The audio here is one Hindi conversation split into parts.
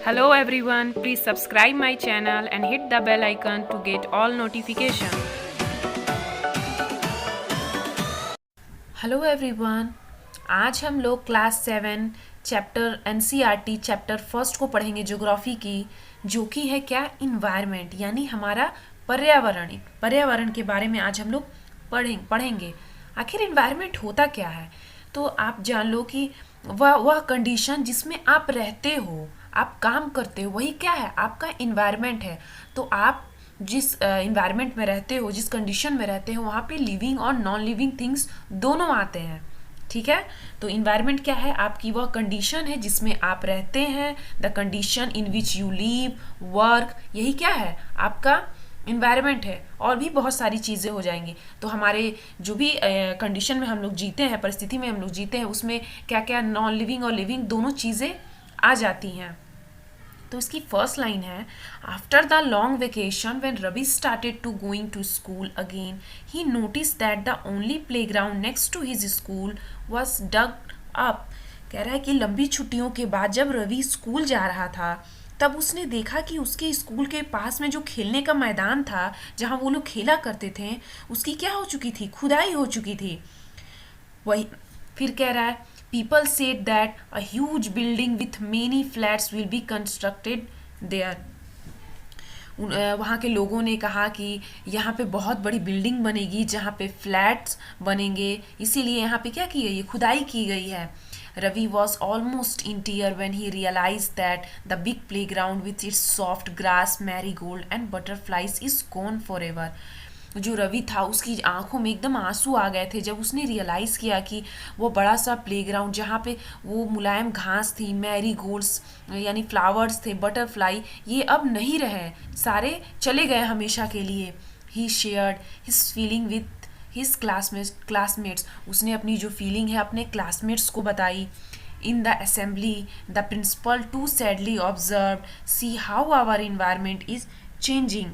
Hello everyone, please subscribe my channel and hit the bell icon to get all notification. Hello everyone, आज हम लोग class 7 chapter NCERT chapter first को पढ़ेंगे ज्योग्राफी की, जो कि है क्या, इन्वायरमेंट यानी हमारा पर्यावरण के बारे में आज हम लोग पढ़ेंगे। आखिर इन्वायरमेंट होता क्या है? तो आप जान लो कि वह कंडीशन जिसमें आप रहते हो, आप काम करते हो, वही क्या है, आपका इन्वायरमेंट है। तो आप जिस इन्वायरमेंट में रहते हो, जिस कंडीशन में रहते हो, वहाँ पे लिविंग और नॉन लिविंग थिंग्स दोनों आते हैं। ठीक है, तो इन्वायरमेंट क्या है? आपकी वह कंडीशन है जिसमें आप रहते हैं, the condition in which you live, work, यही क्या है, आपका इन्वायरमेंट है। और भी बहुत सारी चीज़ें हो जाएंगी। तो हमारे जो भी कंडीशन में हम लोग जीते हैं, परिस्थिति में हम लोग जीते हैं, उसमें क्या क्या नॉन लिविंग और लिविंग दोनों चीज़ें आ जाती हैं। तो इसकी फर्स्ट लाइन है, after the long vacation when Ravi started to going to school again he notice that the only playground next to his school was dug up. कह रहा है कि लंबी छुट्टियों के बाद जब रवि स्कूल जा रहा था, तब उसने देखा कि उसके स्कूल के पास में जो खेलने का मैदान था, जहाँ वो लोग खेला करते थे, उसकी क्या हो चुकी थी, खुदाई हो चुकी थी। वही फिर कह रहा है, people said that a huge building with many flats will be constructed there. वहाँ के लोगों ने कहा कि यहाँ पे बहुत बड़ी बिल्डिंग बनेगी जहाँ पे फ्लैट्स बनेंगे, इसीलिए यहाँ पे क्या की गई है, खुदाई की गई है। Ravi was almost in tear when he realise that the big playground with its soft grass, marigold and butterflies is gone forever. जो रवि था उसकी आंखों में एकदम आंसू आ गए थे जब उसने रियलाइज़ किया कि वो बड़ा सा प्लेग्राउंड जहाँ पे वो मुलायम घास थी, मैरी गोल्ड्स यानी फ्लावर्स थे, बटरफ्लाई, ये अब नहीं रहे, सारे चले गए हमेशा के लिए। He shared his feeling with his classmates. उसने अपनी जो फीलिंग है अपने क्लासमेट्स को बताई। In the assembly, the principal too sadly observed, see how our environment is changing.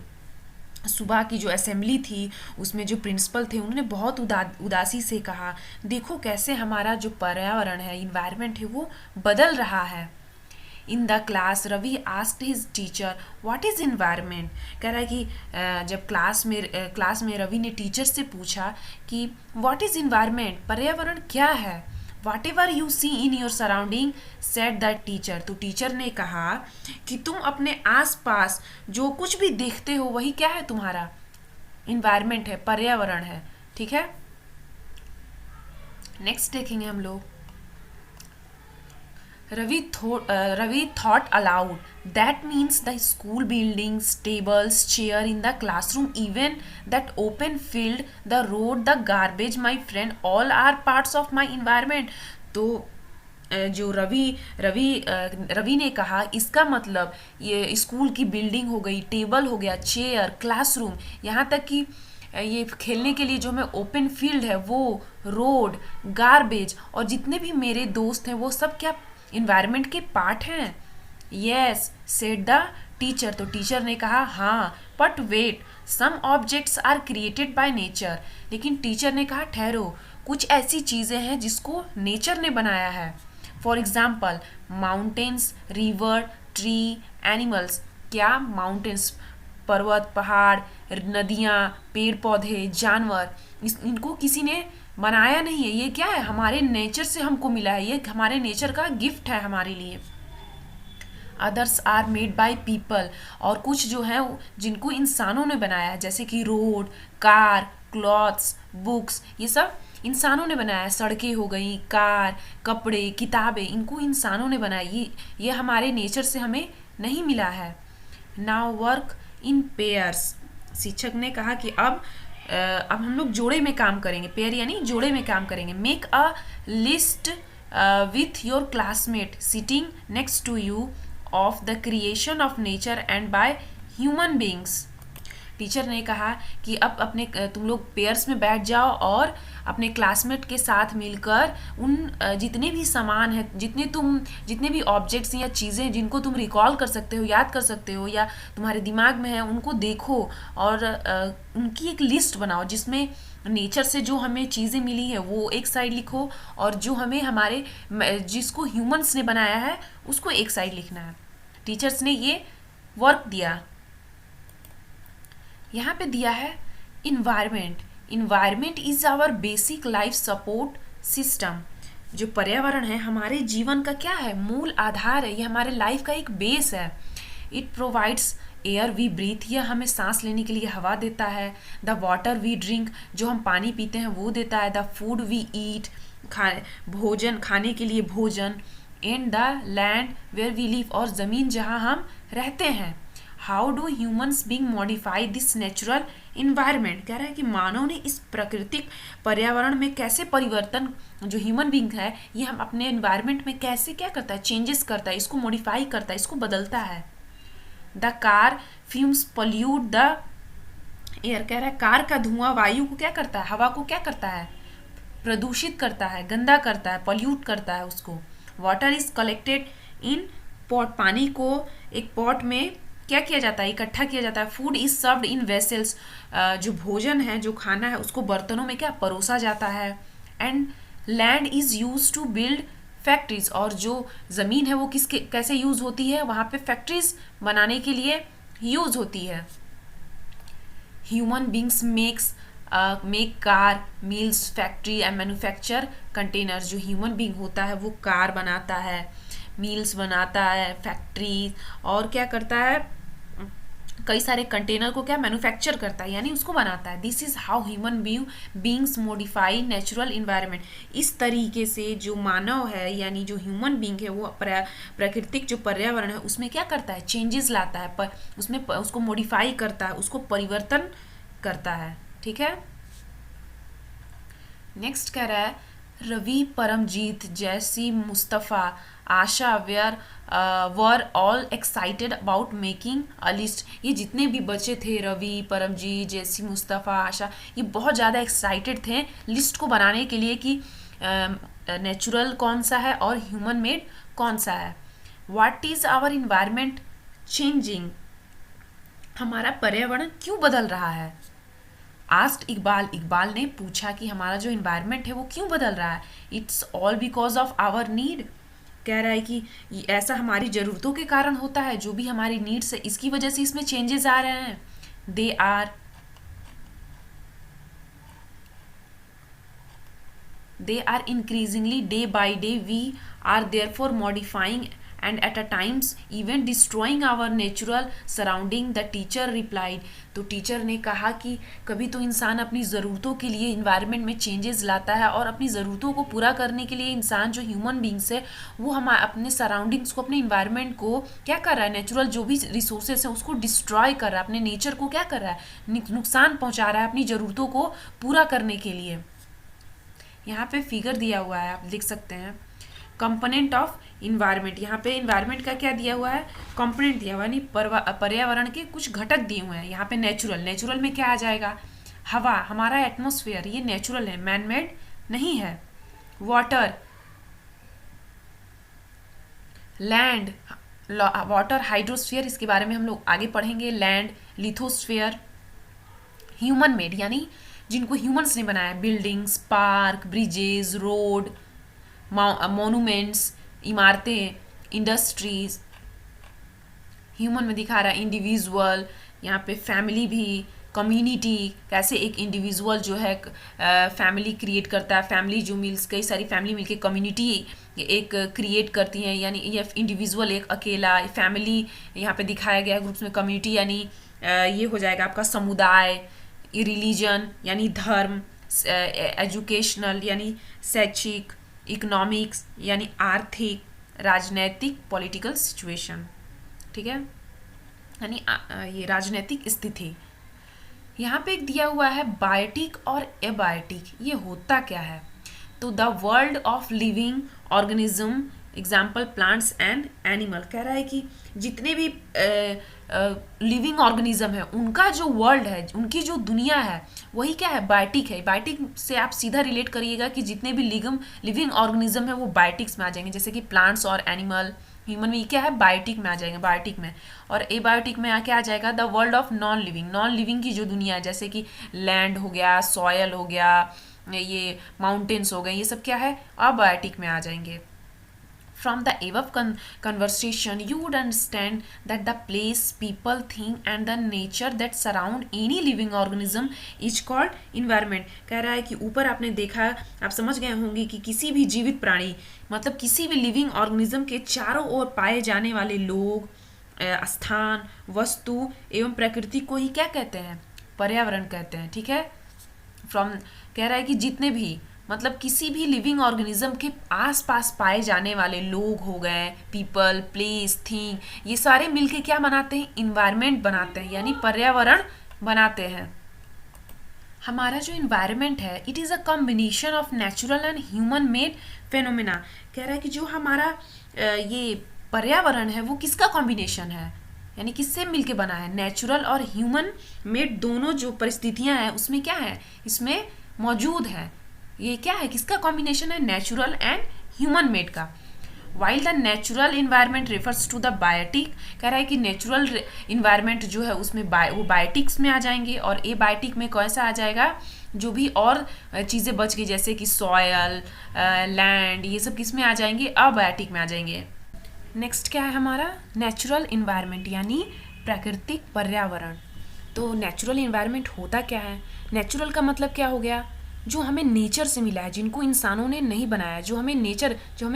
सुबह की जो असेंबली थी उसमें जो प्रिंसिपल थे उन्होंने बहुत उदासी से कहा, देखो कैसे हमारा जो पर्यावरण है, इन्वायरमेंट है, वो बदल रहा है। In the class Ravi asked his teacher what is environment. कह रहा है कि जब क्लास में रवि ने टीचर से पूछा कि व्हाट इज़ इन्वायरमेंट, पर्यावरण क्या है। Whatever you see in your surrounding said that teacher. तो टीचर ने कहा कि तुम अपने आसपास जो कुछ भी देखते हो वही क्या है, तुम्हारा इन्वायरमेंट है, पर्यावरण है। ठीक है, नेक्स्ट देखेंगे हम लोग। Ravi thought aloud. That means the school buildings, tables, chair in the classroom, even that open field, the road, the garbage, my friend, all are parts of my environment. तो जो रवि ने कहा, इसका मतलब ये स्कूल की बिल्डिंग हो गई, टेबल हो गया, चेयर, क्लासरूम, यहाँ तक कि ये खेलने के लिए जो हमें ओपन फील्ड है, वो रोड, गार्बेज और जितने भी मेरे दोस्त हैं, वो सब क्या इन्वायरमेंट के पार्ट हैं। Yes said the teacher. तो टीचर ने कहा हाँ, but wait, some objects are created by nature. लेकिन टीचर ने कहा ठहरो, कुछ ऐसी चीज़ें हैं जिसको नेचर ने बनाया है। For example mountains, river, tree, animals. क्या माउंटेन्स, पर्वत, पहाड़, नदियाँ, पेड़ पौधे, जानवर, इनको किसी ने बनाया नहीं है, ये क्या है, हमारे नेचर से हमको मिला है, ये हमारे नेचर का गिफ्ट है हमारे लिए। Others are made by people. और कुछ जो है जिनको इंसानों ने बनाया है, जैसे कि रोड, कार, क्लॉथ्स, बुक्स, ये सब इंसानों ने बनाया है। सड़कें हो गई, कार, कपड़े, किताबें, इनको इंसानों ने बनाई, ये हमारे नेचर से हमें नहीं मिला है। Now work in pairs. शिक्षक ने कहा कि अब हम लोग जोड़े में काम करेंगे, पेयर यानी जोड़े में काम करेंगे। Make a list with your classmate sitting next to you of the creation of nature and by human beings. Teacher ने कहा कि अब अपने तुम लोग पेयर्स में बैठ जाओ और अपने क्लासमेट के साथ मिलकर उन जितने भी सामान हैं, जितने भी ऑब्जेक्ट्स या चीज़ें जिनको तुम रिकॉल कर सकते हो, याद कर सकते हो या तुम्हारे दिमाग में है, उनको देखो और उनकी एक लिस्ट बनाओ जिसमें नेचर से जो हमें चीज़ें मिली है वो एक साइड लिखो, और जो हमें हमारे जिसको ह्यूमंस ने बनाया है उसको एक साइड लिखना है। टीचर्स ने ये वर्क दिया। यहाँ पे दिया है environment. Environment is our basic life support system. जो पर्यावरण है हमारे जीवन का क्या है, मूल आधार है, ये हमारे लाइफ का एक बेस है। It provides air we breathe, यह हमें सांस लेने के लिए हवा देता है। द वाटर वी ड्रिंक, जो हम पानी पीते हैं वो देता है। द फूड वी ईट, भोजन खाने के लिए भोजन। And the land where we live, और ज़मीन जहाँ हम रहते हैं। How do humans being modify this natural environment, कह रहा है कि मानव ने इस प्राकृतिक पर्यावरण में कैसे परिवर्तन, जो ह्यूमन बींग है ये हम अपने इन्वायरमेंट में कैसे क्या करता है, चेंजेस करता है, इसको मॉडिफाई करता है, इसको बदलता है। The car fumes pollute the air, कह रहा है कार का धुआं वायु को क्या करता है, हवा को क्या करता है, प्रदूषित करता है, गंदा करता है, पोल्यूट करता है उसको। Water is collected in pot, पानी को एक पॉट में क्या किया जाता है, इकट्ठा किया जाता है। Food is served in vessels, जो भोजन है, जो खाना है उसको बर्तनों में क्या परोसा जाता है। And land is use to build factories, और जो ज़मीन है वो किसके कैसे यूज़ होती है, वहाँ पे फैक्ट्रीज बनाने के लिए यूज़ होती है। Human beings make car, mills, factory and manufacture containers. जो ह्यूमन बींग होता है वो कार बनाता है, मिल्स बनाता है, फैक्ट्री, और क्या करता है, कई सारे कंटेनर को क्या मैन्युफैक्चर करता है, यानी उसको बनाता है। This is how human beings modify natural environment. इस तरीके से जो मानव है यानी जो ह्यूमन बींग है वो प्राकृतिक जो पर्यावरण है उसमें क्या करता है, चेंजेस लाता है, पर उसमें उसको मॉडिफाई करता है, उसको परिवर्तन करता है। ठीक है, नेक्स्ट कह रहा है Ravi, Paramjit, Jassi, Mustafa, Asha were all excited about making a list. ये जितने भी बच्चे थे, रवि, परमजीत, जैसी, मुस्तफ़ा, आशा, ये बहुत ज़्यादा एक्साइटेड थे लिस्ट को बनाने के लिए कि नेचुरल कौन सा है और ह्यूमन मेड कौन सा है। What is our environment changing, हमारा पर्यावरण क्यों बदल रहा है। आस्क्ड इकबाल, इकबाल ने पूछा कि हमारा जो इन्वायरमेंट है वो क्यों बदल रहा है। It's all because of our need, कह रहा है कि ऐसा हमारी ज़रूरतों के कारण होता है, जो भी हमारी नीड्स है इसकी वजह से इसमें चेंजेस आ रहे हैं। They are increasingly day by day, we are therefore modifying and at a times even destroying our natural surrounding, the teacher replied। तो टीचर ने कहा कि कभी तो इंसान अपनी ज़रूरतों के लिए इन्वायरमेंट में चेंजेस लाता है, और अपनी ज़रूरतों को पूरा करने के लिए इंसान जो ह्यूमन बींग्स है वो हम अपने सराउंडिंग्स को, अपने इन्वायरमेंट को क्या कर रहा है, नेचुरल जो भी रिसोर्सेस हैं उसको डिस्ट्रॉय कर रहा है, अपने नेचर को क्या कर रहा है, नुकसान पहुँचा रहा है अपनी ज़रूरतों को पूरा करने के लिए। यहाँ पे फिगर दिया हुआ है, आप लिख सकते हैं कंपोनेंट ऑफ इन्वायरमेंट। यहाँ पे इन्वायरमेंट का क्या दिया हुआ है, कंपोनेंट दिया हुआ है, यानी पर्यावरण के कुछ घटक दिए हुए हैं। यहाँ पे नेचुरल में क्या आ जाएगा, हवा, हमारा एटमॉस्फेयर, ये नेचुरल है, मैन मेड नहीं है। वाटर, लैंड, वाटर हाइड्रोस्फीयर, इसके बारे में हम लोग आगे पढ़ेंगे। लैंड, लिथोस्फीयर, ह्यूमन मेड यानी जिनको ह्यूमंस ने बनाया, buildings, park, bridges, road, monuments, इमारतें, इंडस्ट्रीज। ह्यूमन में दिखा रहा है इंडिविजुअल, यहाँ पे फैमिली भी, कम्युनिटी, कैसे एक इंडिविजुअल जो है फैमिली क्रिएट करता है, फैमिली जो मिल्स, कई सारी फैमिली मिलके कम्युनिटी एक क्रिएट करती हैं, यानी ये इंडिविजुअल एक अकेला, फैमिली यहाँ पे दिखाया गया है ग्रुप्स में, कम्युनिटी यानी ये हो जाएगा आपका समुदाय, रिलीजन यानी धर्म, एजुकेशनल यानी शैक्षिक, इकोनॉमिक्स यानी आर्थिक, राजनैतिक पॉलिटिकल सिचुएशन। ठीक है, यानी ये राजनीतिक स्थिति। यहाँ पे एक दिया हुआ है बायोटिक और एबायोटिक, ये होता क्या है। तो the world of living organism, example plants and animal, कह रहा है कि जितने भी लिविंग ऑर्गेनिज्म है उनका जो वर्ल्ड है, उनकी जो दुनिया है वही क्या है, बायोटिक है। बायोटिक से आप सीधा रिलेट करिएगा कि जितने भी लिविंग ऑर्गेनिज्म है वो बायोटिक्स में आ जाएंगे, जैसे कि प्लांट्स और एनिमल, ह्यूमन में क्या है, बायोटिक में आ जाएंगे, बायोटिक में। और एबायोटिक में आके आ जाएगा the world of non living, non living की जो दुनिया है, जैसे कि लैंड हो गया, सॉयल हो गया, ये माउंटेन्स हो गए, ये सब क्या है, अबायोटिक में आ जाएंगे। From the above conversation, you would understand that the place, people, thing and the nature that surround any living organism is called environment। कह रहा है कि ऊपर आपने देखा, आप समझ गए होंगे कि किसी भी जीवित प्राणी मतलब किसी भी लिविंग ऑर्गेनिज्म के चारों ओर पाए जाने वाले लोग, स्थान, वस्तु एवं प्रकृति को ही क्या कहते हैं, पर्यावरण कहते हैं। ठीक है, फ्रॉम कह रहा है कि जितने भी मतलब किसी भी लिविंग ऑर्गेनिज्म के आसपास पाए जाने वाले लोग हो गए, पीपल, प्लेस, थिंग, ये सारे मिलके क्या बनाते हैं, इन्वायरमेंट बनाते हैं, यानी पर्यावरण बनाते हैं। हमारा जो इन्वायरमेंट है it is a combination of natural and human made phenomena. कह रहा है कि जो हमारा ये पर्यावरण है वो किसका कॉम्बिनेशन है, यानी किससे मिलके बना है, नेचुरल और ह्यूमन मेड दोनों जो परिस्थितियां हैं उसमें क्या है, इसमें मौजूद है। ये क्या है, किसका कॉम्बिनेशन है, नेचुरल एंड ह्यूमन मेड का। While the natural environment refers to the biotic, कह रहा है कि नेचुरल इन्वायरमेंट जो है उसमें वो बायोटिक्स में आ जाएंगे, और ए बायोटिक में कैसा आ जाएगा, जो भी और चीज़ें बच गई जैसे कि सॉयल, लैंड, ये सब किस में आ जाएंगे, अबायोटिक में आ जाएंगे। नेक्स्ट क्या है हमारा, नेचुरल इन्वायरमेंट यानी प्राकृतिक पर्यावरण। तो नेचुरल इन्वायरमेंट होता क्या है, नेचुरल का मतलब क्या हो गया, जो हमें नेचर से मिला है, जिनको इंसानों ने नहीं बनाया, जो हमें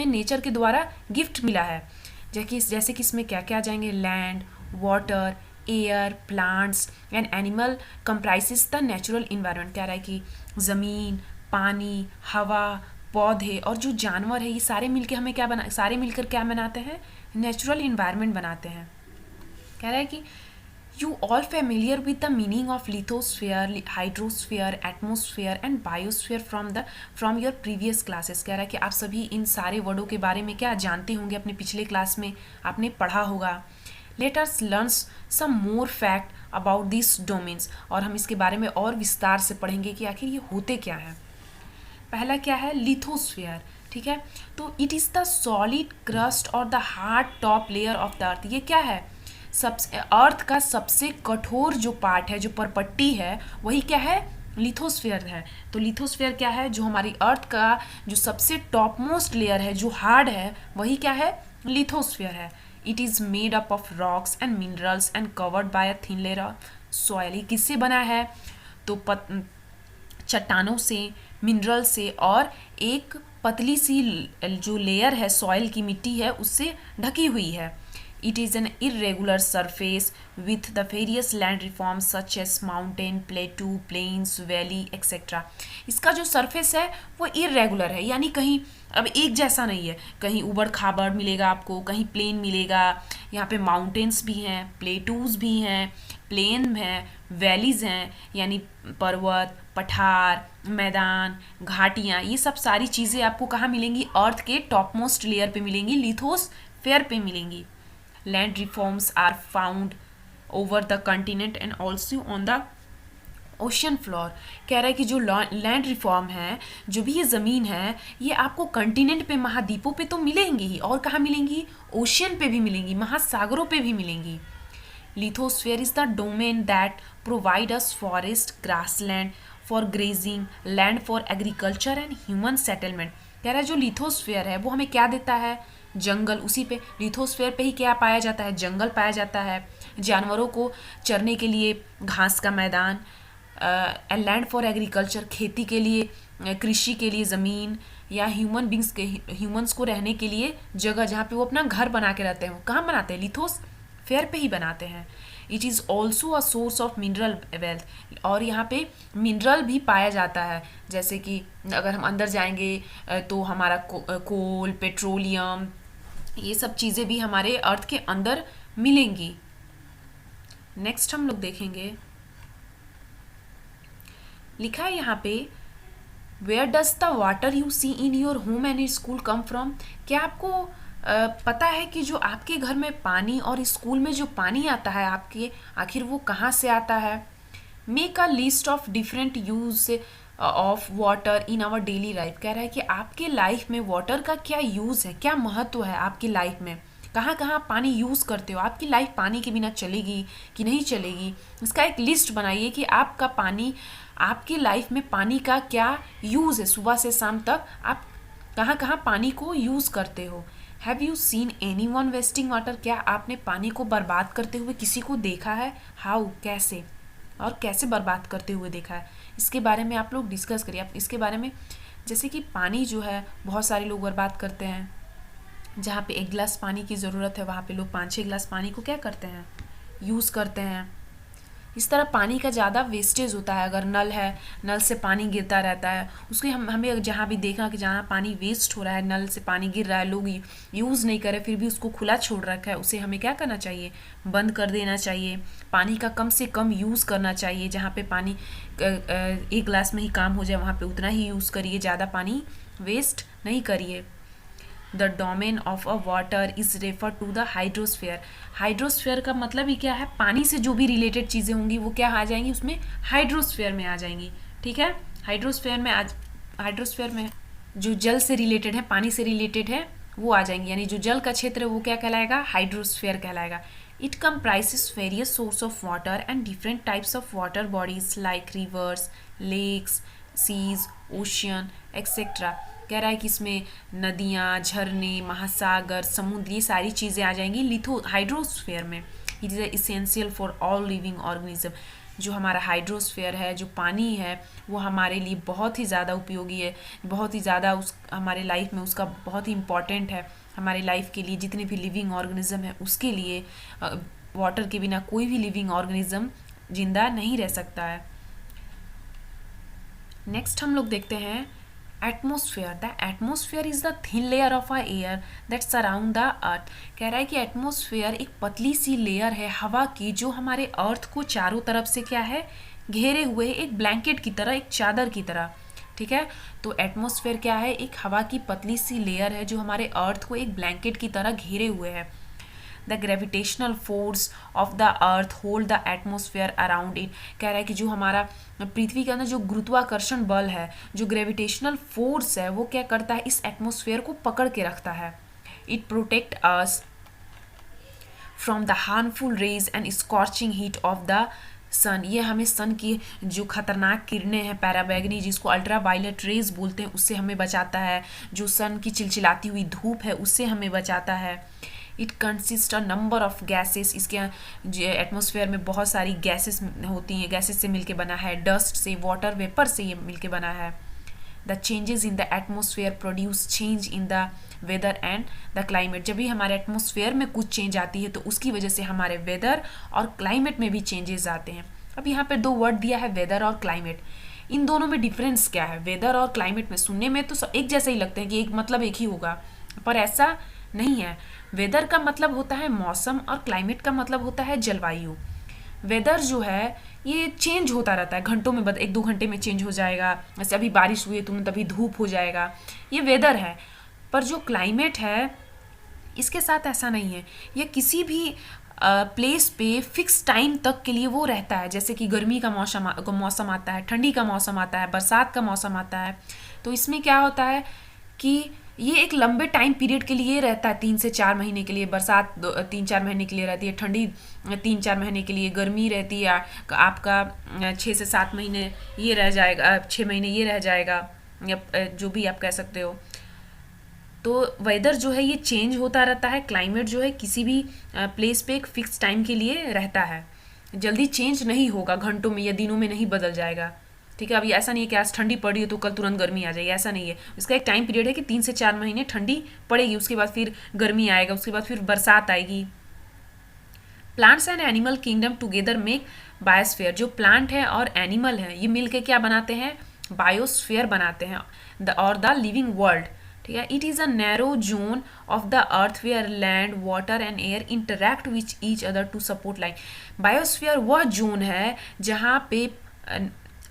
नेचर के द्वारा गिफ्ट मिला है। जैसे कि इसमें क्या क्या आ जाएंगे, land, water, air, plants and animal comprises the natural environment. कह रहा है कि ज़मीन, पानी, हवा, पौधे और जो जानवर है, ये सारे मिलकर क्या बनाते हैं, नेचुरल इन्वायरमेंट बनाते हैं। कह रहा है कि You all familiar with the meaning of lithosphere, hydrosphere, atmosphere and biosphere from your previous classes। कह रहा है कि आप सभी इन सारे वर्डों के बारे में क्या जानते होंगे, अपने पिछले क्लास में आपने पढ़ा होगा। Let us learn some more fact about these domains, और हम इसके बारे में और विस्तार से पढ़ेंगे कि आखिर ये होते क्या है। पहला क्या है, लिथोस्फीयर। ठीक है, तो it is the solid crust और the hard top layer of the earth. ये क्या है, सबसे अर्थ का सबसे कठोर जो पार्ट है, जो परपट्टी है, वही क्या है, लिथोस्फीयर है। तो लिथोस्फीयर क्या है, जो हमारी अर्थ का जो सबसे टॉप मोस्ट लेयर है, जो हार्ड है, वही क्या है, लिथोस्फीयर है। It is made up of rocks and minerals and covered by a thin layer of soil. ये किससे बना है, तो चट्टानों से, मिनरल से और एक पतली सी जो लेयर है सॉइल की, मिट्टी है, उससे ढकी हुई है। It is an irregular surface with the various land reforms such as mountain, plateau, plains, valley, etc. इसका जो सरफेस है वो इरेगुलर है, यानी कहीं अब एक जैसा नहीं है, कहीं उबड़ खाबड़ मिलेगा आपको, कहीं प्लेन मिलेगा। यहाँ पे माउंटेन्स भी हैं, प्लेटूज भी हैं, प्लेन हैं, वैलीज हैं यानी पर्वत, पठार, मैदान, घाटियाँ, ये सब सारी चीज़ें आपको कहाँ मिलेंगी, अर्थ के टॉप मोस्ट लेयर पे मिलेंगी, लिथोस्फीयर पे मिलेंगी। Land reforms are found over the continent and also on the ocean floor। कह रहा है कि जो लैंड रिफॉर्म है, जो भी ये ज़मीन है, ये आपको कंटिनेंट पे, महाद्वीपों पे तो मिलेंगी ही, और कहाँ मिलेंगी, ओशियन पे भी मिलेंगी, महासागरों पे भी मिलेंगी। Lithosphere is the domain that provide us forest, grassland for grazing, land for agriculture and human settlement. कह रहा है जो लिथोस्फीयर है वो हमें क्या देता है, जंगल। उसी पे लिथोस्फीयर पे ही क्या पाया जाता है, जंगल पाया जाता है, जानवरों को चरने के लिए घास का मैदान, लैंड फॉर एग्रीकल्चर, खेती के लिए, कृषि के लिए ज़मीन, या ह्यूमंस को रहने के लिए जगह, जहाँ पे वो अपना घर बना के रहते हैं। वो कहाँ बनाते हैं, लिथोस्फीयर पे ही बनाते हैं। It is also a source of mineral wealth, और यहाँ पे मिनरल भी पाया जाता है, जैसे कि अगर हम अंदर जाएंगे तो हमारा कोल, पेट्रोलियम, ये सब चीज़ें भी हमारे अर्थ के अंदर मिलेंगी। नेक्स्ट हम लोग देखेंगे, लिखा है यहाँ पे, where does the water you see in your home and school come from. क्या आपको पता है कि जो आपके घर में पानी और स्कूल में जो पानी आता है आपके, आखिर वो कहाँ से आता है। Make a list of different use of water in our daily life. कह रहा है कि आपके लाइफ में वाटर का क्या यूज़ है, क्या महत्व है आपकी लाइफ में। कहाँ कहाँ पानी यूज़ करते हो, आपकी लाइफ पानी के बिना चलेगी कि नहीं चलेगी, इसका एक लिस्ट बनाइए कि आपका पानी, आपकी लाइफ में पानी का क्या यूज़ है, सुबह से शाम तक आप कहाँ कहाँ पानी को यूज़ करते हो। Have you seen any one wasting water, क्या आपने पानी को बर्बाद करते हुए किसी को देखा है? हाउ, कैसे, और कैसे बर्बाद करते हुए देखा है, इसके बारे में आप लोग डिस्कस करिए। आप इसके बारे में, जैसे कि पानी जो है बहुत सारे लोग बर्बाद करते हैं, जहाँ पे 1 गिलास पानी की ज़रूरत है वहाँ पे लोग 5-6 गिलास पानी को क्या करते हैं, यूज़ करते हैं। इस तरह पानी का ज़्यादा वेस्टेज होता है। अगर नल है, नल से पानी गिरता रहता है, उसके हमें जहाँ भी देखा कि जहाँ पानी वेस्ट हो रहा है, नल से पानी गिर रहा है, लोग यूज़ नहीं करे फिर भी उसको खुला छोड़ रखा है, उसे हमें क्या करना चाहिए, बंद कर देना चाहिए। पानी का कम से कम यूज़ करना चाहिए। जहाँ पे पानी 1 गिलास में ही काम हो जाए वहाँ पे उतना ही यूज़ करिए, ज़्यादा पानी वेस्ट नहीं करिए। The domain of a water is refer to the hydrosphere. Hydrosphere का मतलब ही क्या है, पानी से जो भी रिलेटेड चीज़ें होंगी वो क्या आ जाएंगी, उसमें हाइड्रोस्फीयर में आ जाएंगी। ठीक है, हाइड्रोस्फीयर में जो जल से रिलेटेड है, पानी से रिलेटेड है, वो आ जाएंगी, यानी जो जल का क्षेत्र है वो क्या कहलाएगा, हाइड्रोस्फीयर कहलाएगा। It comprises various source of water and different types of water bodies like rivers, lakes, seas, ocean, etc. कह रहा है कि इसमें नदियाँ, झरने, महासागर, समुद्र, ये सारी चीज़ें आ जाएंगी हाइड्रोस्फीयर में। It is essential for all living organism. जो हमारा हाइड्रोस्फीयर है, जो पानी है, वो हमारे लिए बहुत ही ज़्यादा उपयोगी है, बहुत ही ज़्यादा हमारे लाइफ में उसका बहुत ही इम्पॉर्टेंट है। हमारे लाइफ के लिए जितने भी लिविंग ऑर्गेनिज्म है उसके लिए वाटर के बिना कोई भी लिविंग ऑर्गेनिज्म जिंदा नहीं रह सकता है। नेक्स्ट हम लोग देखते हैं atmosphere. The atmosphere is the thin layer of a air that surround the earth. कह रहा है कि एटमोसफियर एक पतली सी लेयर है हवा की, जो हमारे अर्थ को चारों तरफ से क्या है, घेरे हुए, एक ब्लैंकेट की तरह, एक चादर की तरह। ठीक है, तो एटमॉस्फेयर क्या है, एक हवा की पतली सी लेयर है जो हमारे अर्थ को एक ब्लैंकेट की तरह घेरे हुए है। The gravitational force of the earth hold the atmosphere around it. कह रहा है कि जो हमारा पृथ्वी के अंदर जो गुरुत्वाकर्षण बल है, जो ग्रेविटेशनल फोर्स है, वो क्या करता है, इस एटमोसफियर को पकड़ के रखता है। It protect us from the harmful rays and scorching heat of the sun. ये हमें सन की जो खतरनाक किरणें हैं, पैराबैगनी, जिसको अल्ट्रा वायलेट रेज बोलते हैं, उससे हमें बचाता है। जो सन की चिलचिलाती हुई धूप है उससे हमें बचाता है। It consist a number of gases. इसके एटमॉस्फेयर में बहुत सारी गैसेस होती हैं, गैसेस से मिलके बना है, डस्ट से, वाटर वेपर से ये मिलके बना है। The changes in the atmosphere produce change in the weather and the climate. जब भी हमारे एटमोसफेयर में कुछ चेंज आती है तो उसकी वजह से हमारे वेदर और क्लाइमेट में भी चेंजेस आते हैं। अब यहाँ पे 2 वर्ड दिया है, वेदर और क्लाइमेट। इन दोनों में डिफरेंस क्या है? वेदर और क्लाइमेट में सुनने में तो एक जैसे ही लगते हैं कि एक मतलब एक ही होगा, पर ऐसा नहीं है। वेदर का मतलब होता है मौसम और क्लाइमेट का मतलब होता है जलवायु। वेदर जो है ये चेंज होता रहता है, घंटों में 1-2 घंटे में चेंज हो जाएगा। जैसे अभी बारिश हुई है तुम तभी धूप हो जाएगा, ये वेदर है। पर जो क्लाइमेट है इसके साथ ऐसा नहीं है, ये किसी भी प्लेस पे फिक्स टाइम तक के लिए वो रहता है। जैसे कि गर्मी का मौसम आता है, ठंडी का मौसम आता है, बरसात का मौसम आता है, तो इसमें क्या होता है कि ये एक लंबे टाइम पीरियड के लिए रहता है, 3 से 4 महीने के लिए। बरसात 3-4 महीने के लिए रहती है, ठंडी 3-4 महीने के लिए, गर्मी रहती है आपका 6 से 7 महीने ये रह जाएगा, 6 महीने ये रह जाएगा, या जो भी आप कह सकते हो। तो वेदर जो है ये चेंज होता रहता है। क्लाइमेट जो है किसी भी प्लेस पे एक फिक्स टाइम के लिए रहता है, जल्दी चेंज नहीं होगा, घंटों में या दिनों में नहीं बदल जाएगा। ठीक है, अभी ऐसा नहीं है कि आज ठंडी पड़ रही है तो कल तुरंत गर्मी आ जाएगी, ऐसा नहीं है। इसका एक टाइम पीरियड है कि 3 से 4 महीने ठंडी पड़ेगी, उसके बाद फिर गर्मी आएगा, उसके बाद फिर बरसात आएगी। Plants and animal kingdom together make biosphere. जो प्लांट है और एनिमल है ये मिलके क्या बनाते हैं, बायोस्फीयर बनाते हैं, और द लिविंग वर्ल्ड। ठीक है, it is a narrow zone of the earth where land, water and air interact which each other to support life. Biosphere वह जोन है जहाँ पे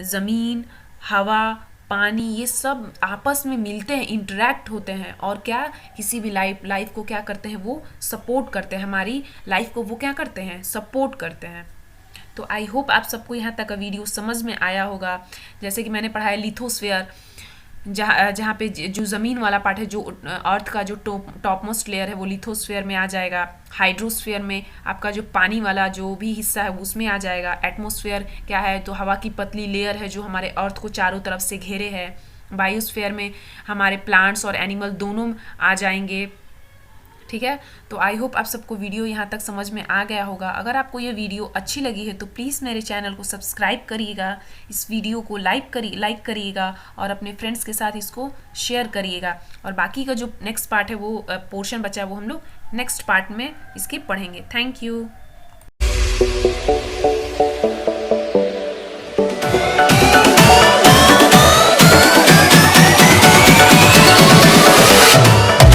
ज़मीन, हवा, पानी, ये सब आपस में मिलते हैं, इंटरैक्ट होते हैं, और क्या, किसी भी लाइफ को क्या करते हैं, वो सपोर्ट करते हैं। हमारी लाइफ को वो क्या करते हैं, सपोर्ट करते हैं। तो आई होप आप सबको यहाँ तक वीडियो समझ में आया होगा। जैसे कि मैंने पढ़ा है लिथोस्फीयर, जहाँ पे जो ज़मीन वाला पार्ट है, जो अर्थ का जो टॉप मोस्ट लेयर है वो लिथोस्फीयर में आ जाएगा। हाइड्रोस्फीयर में आपका जो पानी वाला जो भी हिस्सा है उसमें आ जाएगा। एटमॉस्फेयर क्या है, तो हवा की पतली लेयर है जो हमारे अर्थ को चारों तरफ से घेरे है। बायोस्फीयर में हमारे प्लांट्स और एनिमल दोनों आ जाएंगे। ठीक है, तो आई होप आप सबको वीडियो यहाँ तक समझ में आ गया होगा। अगर आपको ये वीडियो अच्छी लगी है तो प्लीज़ मेरे चैनल को सब्सक्राइब करिएगा, इस वीडियो को लाइक करिएगा और अपने फ्रेंड्स के साथ इसको शेयर करिएगा। और बाकी का जो नेक्स्ट पार्ट है वो पोर्शन बचा है वो हम लोग नेक्स्ट पार्ट में इसके पढ़ेंगे। Thank you.